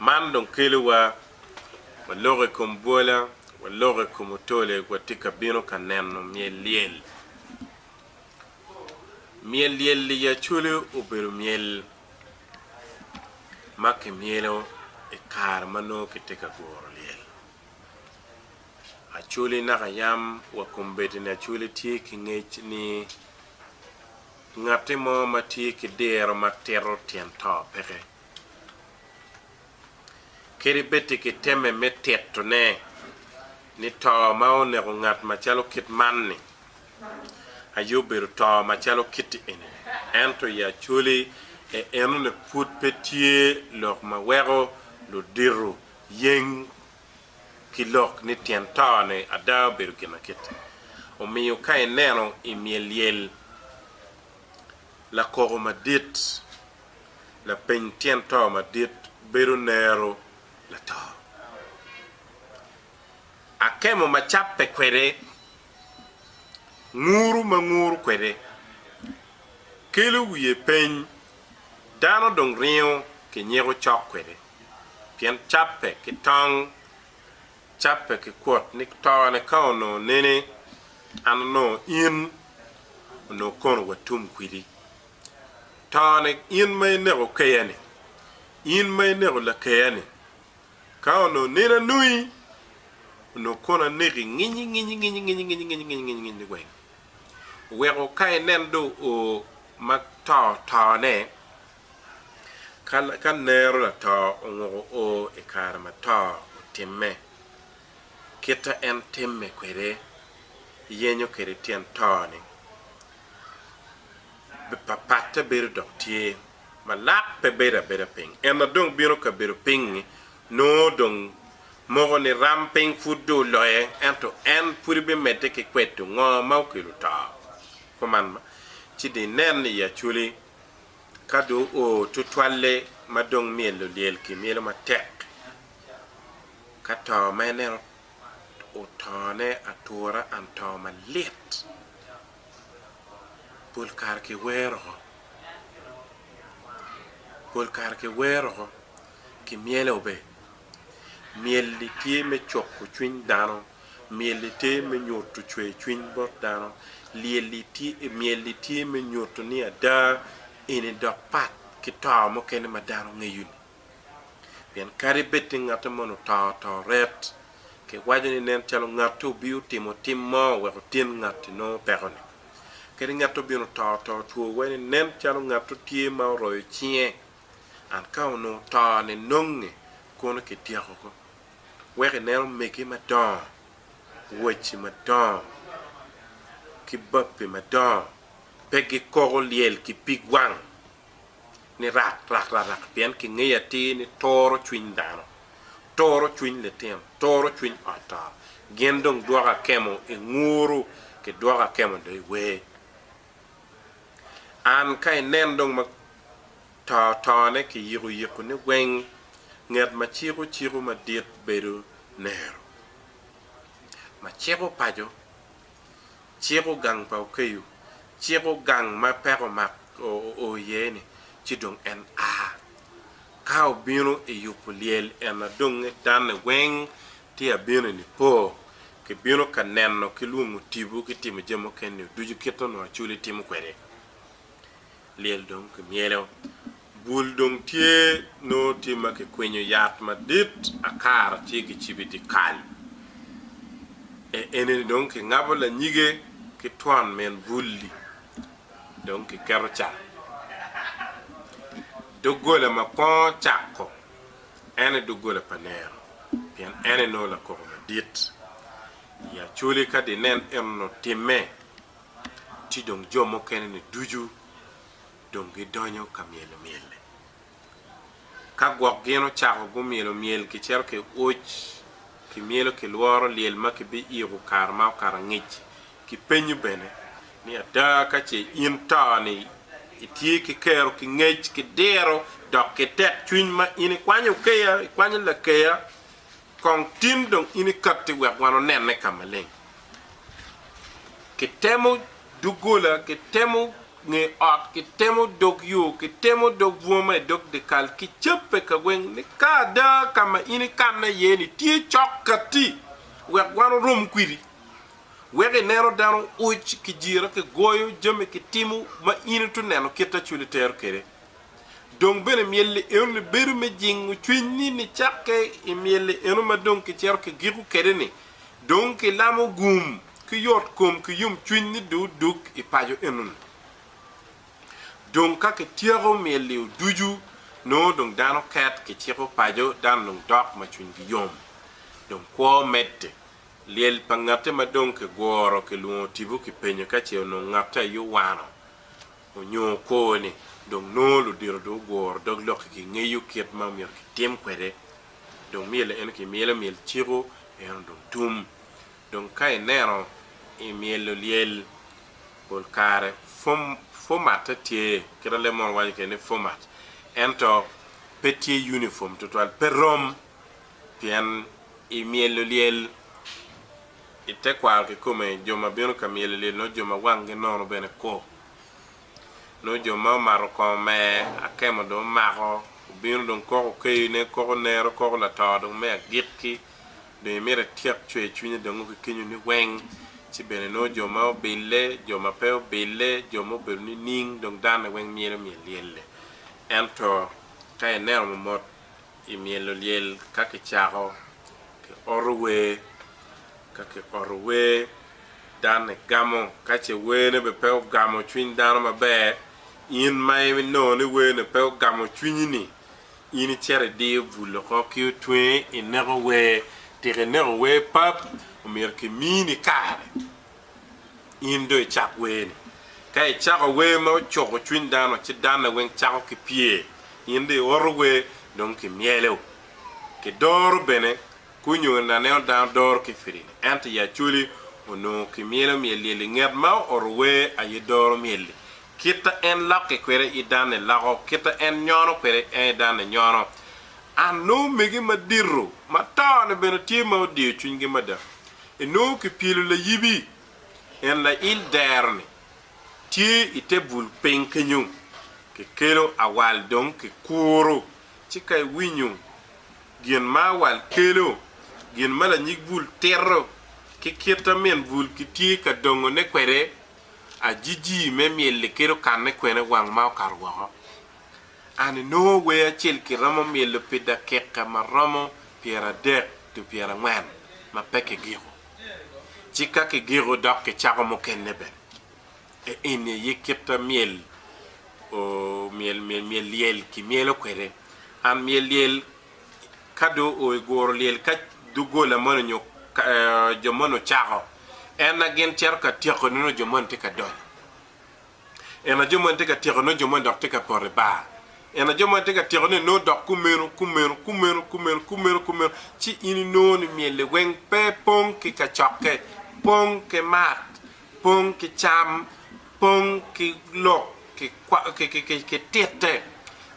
man dong kiluwa walore kumbola walore kumutole kwa tika bino kaneno myel lyel ya chule uberu myel make myelo e kar mano ke tika goro lyel Acoli na yam wa kumbeti na chule tie ki ngech ni ngati mo mati ki dero matero tiento peke kiri beti ki teme metetto ne ni to mao ne ngat machalo kit manni ayubiru to machalo kit ene ento ya chule e enu ne put petie lok ma wero lo diru yeng kilok ni tiento ne ada biru kina kit o miyo kai neno i myel la koro madit la tiento madit biru nero la to akemo machape kwere nguru kwere kelu wiye pen dano dong rio ke nyego chok kwere pien chape ki tong chape ki kwot ni to ne kaono nene anno in no kono watum kwiri tane in may nego kayane in may nego la kayane kaono nena nui no kona negi ngini gwen wego kay nendo o makta tane kan nero la ta o e karma ta timme kita en timme kwere yenyo kere tien tane be papata ber doktie malak pe bera ping ena dong biro ka bero ping no dong mogo ni ramping fudo loye ento en puri be mete ke kwetu ngo mau kilu ta koman ci de nen ya chuli kado o tutwalle madong mielo lyel ki mielo matek kata mene o tane atura anto malet Pulkar ke wero ki mielo be miel li tie me chokku chwin dano miel li tie me nyotu chwe chwin bot dano miel li tie me nyotu ni ada ini dok pat ki ta mo ken ma dano ngeyun bien kari betting ngata mono ta ret ke wajani nen chalo ngatu biu timmo wa tin ngati no perone keri ngato bino to tuo weni nen chalo ngato tie ma royo chie an kauno ta ne nonge kono ke tiako ko weke nel meki ma don wechi ma don ki bapi ma don pegi koro lyel ki pigwang ni rak bien ki ngeya ti ni toro chwin dano toro chwin le tem toro chwin ata gendong doga kemo e nguru ke doga kemo de we an kai nendong ma ta ne ki yiru ne gwen nget ma chiru ma dit beru nero ma chiru pajo chiru gang pa okayu chiru gang ma pero ma o yeni chidong en a kao bino e yupuliel en dong dan gwen ti abino ni po ke bino kanenno ki lumu tibu ki timu jemo ken duju ketono chuli timu kwere liel dong ke mielo bul dong tie no tima ke kwenyo yat ma dit akar tie ki chibiti kal e enen dong ke ngabola nyige ki twan men bulli dong ke karocha dogola ma pon chakko ene dogola panero pian ene no la ko ma dit ya chuli ka de nen emno timme ti dong jomo ken ni duju dongi donyo ka miel ka gwok geno chako go miel ki cher ke och ki mielo ki luoro liel ma ki bi iru kar ma kar ngich ki penyu bene ni ada ka che intani itie ki kero ki ngich ki dero dok ki tek chwin ma ini kwanyo la keya kong tim dong ini katti wek wano nenne kamaleng ki temo dugola ki temo nge ot ki temo dog yu ki temo dog vuma dog de kal ki chepe ka wen ni ka da kama ini kanna yeni ti chokati we gwaro rum kwiri we nero dano uch ki jira ke goyo jeme ki timu ma ini tu neno kita chuli ter kere donc bene mielle en beru me jingu chwini ni chakke e mielle enu ma donc ki cher ke gigu kere ni donc lamo gum ki yot kom ki yum chwini du duk e pajo enun donc ka ke tiero mielle duju no donc dano kat ki tiero pajo dan donc dok ma chwini yom donc ko mette lyel pangate ma donc goro ke luo tibu ki penyo ka che no ngata yu wano o nyo ko ni donc no lu dir do gor dog lok ki ngeyu ket ma mir ki tem kwede donc miele en ki miel chiro en donc tum donc kay nero e miel lyel pol kare format tie kera le mon waji ke ne format ento petit uniforme total perom pien e miel lyel ite kwa ke come joma bino kamiel lyel no joma wange no bene ko no joma maro ko me akemo do maro bino don ko ke ne ko nero ko la ta do me gitki de mere tiap chwe chwini do ngo kinyu ni weng ci bene no joma bille joma pe bille joma berni ning donc dan weng miel lyel ento kay nero mo mot e miel lyel ka ke charo ke orwe ka ke orwe dan gamo ka che wene be pe gamo chwin dan ma be in mai no ne wene pe gamo chwini ni ini chere de vulo ko ki twe in never we tere never we pap o mer ke mini kare in do chak wene kai chak we mo choko chwin dan ci dan wen chak ki pie in de orwe donc mielo ke dor bene kunyo na ne dan dor ki firin ent ya chuli ono ki mielo mieli nget ma orwe ay dor mieli kita en lakke kwere i dan lako kita en nyono kwere e dan nyono anu megi madiru matane bene ti ma di chungi mada eno ki pilu la yibi en la il derni ti ite bul penkenyu ke kelo awal donc ke kuro ci kay winyu gien ma wal kelo gien mala nyik bul terro ke kirta men bul ki ti ka dongo ne kwere a jiji me miel kero kan ne kwere wang ma karwa ani no we a chel ki ramo miel peda keka ma ramo piera de to piera ngwan ma peke giro chika ke giro dok ke chako mo kenne ben e ene yeketa miel o miel lyel ki miel kwere an miel lyel kado o gor lyel ka dugo la mono nyo jomono chako ena gen cerka tiako no jomon te ka don ena jomon te ka tiako no jomon dok te ka porre ba ena jomon te ka tiako no dok kumero ci ini no ni miel wen pe pon ki ka chokke pon ke mat pon ki cham pon ki lo ki tete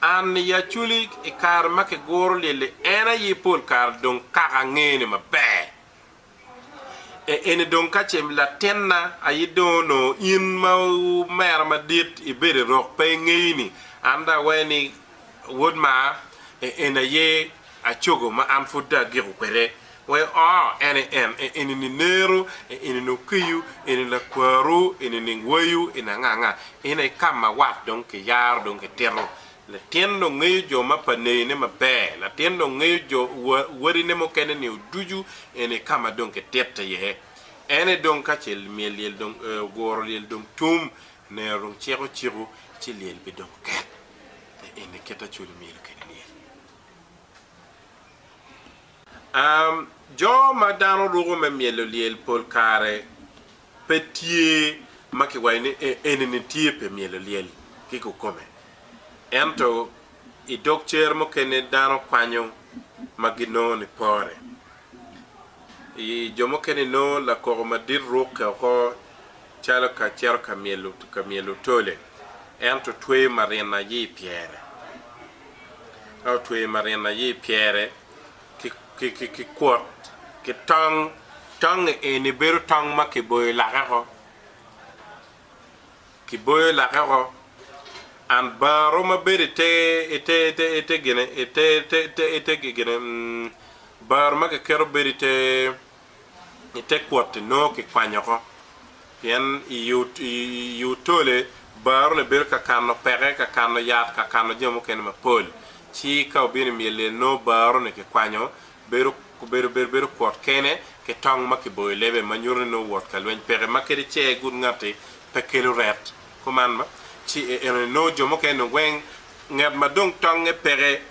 an ya chuli e kar ma ke goro lele ena yi pol kar don kaka ngene ma be e ene don kachem la tenna ayidono in ma mer ma dit e bere rock pe ngini anda weni wodma e ena ye a chogo ma am fuda giru kwere we ene ni nero ene no kuyu ene la kwaru ene ni wayu ene nganga ene kama wat donc yar donc terro la tendo ngay jo ma pane ne ma be la tendo ngay jo wari ne mo kene ni duju ene kama donc tette ye ene donc kachel miel donc gor liel donc tum ne ron chero ci liel bi donc ket ene keta chul miel kene jo ma dano rogo me miel liel pol kare petit maki wayne ene ne tie pe miel liel kiko come ento i docteur mo kene dano kwanyo magino ni pore i jomo kene no la ko ma dir roka ko chala ka cher kamielo tole ento twe marina yi pierre au twe marina yi pierre ki kwot ki tong e ni beru tong ma ki boy la ko ki boy la ko an baro ma beri te gene gene bar ma ke kero beri te kwot no ki kwanyo ko yen yu tole baro le ber ka kanno pere ka kanno yat ka kanno jemo ken ma pol ci ka bin mi le no baro ne ki kwanyo beru kwot kene ke tong ma ki boy lebe ma nyurne no wot ka lwen pere ma ke che gur ngati pekelu ret kuman ma ci no jomo ken no wen ngat ma dong tong e pere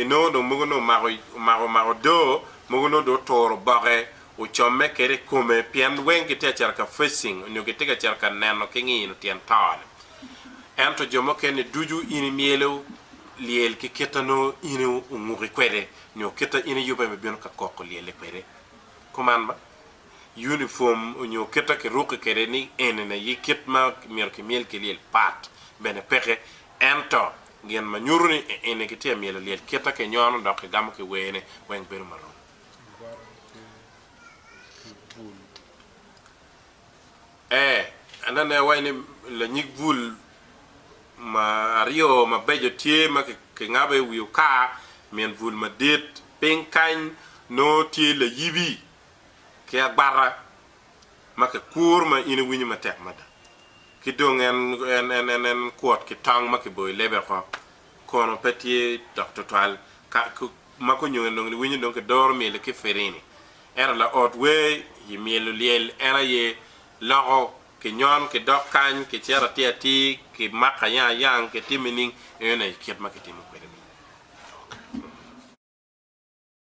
no do mugo no maro do mugo no do toro bare o chomme kere come pian wen ki te cerka fishing no ki te cerka nano ke ngi no tien tale ento jomo ken duju ini mielo lyel ki ketano ini nguri kwede no keta ini yube be bion ka kokko lyel kwede kuman ba uniform nyo keta ke ruke kere ni enene yikit ma mier ke miel ke lyel pat bene peke ento gen ma nyurni ene ke te miel lyel keta ke nyono donc gam ke wene wen beru maro anane wayne la nyik vul ma rio ma bejo tie ma ke ngabe wiu ka men vul ma det penkan no tie le yibi ke agbara ma ke kur ma ina wini ma tek mada ki dong en kwot ki tang ma ke boy lebe ko kono petie doctor twal ka ma ko nyon dong wini dong ke dor me le ke ferini era la otwe yimielu lyel era ye loko ke nyon ke dok kan ke chera ti ke makaya yang ke timining ene ket ma ke timu kwe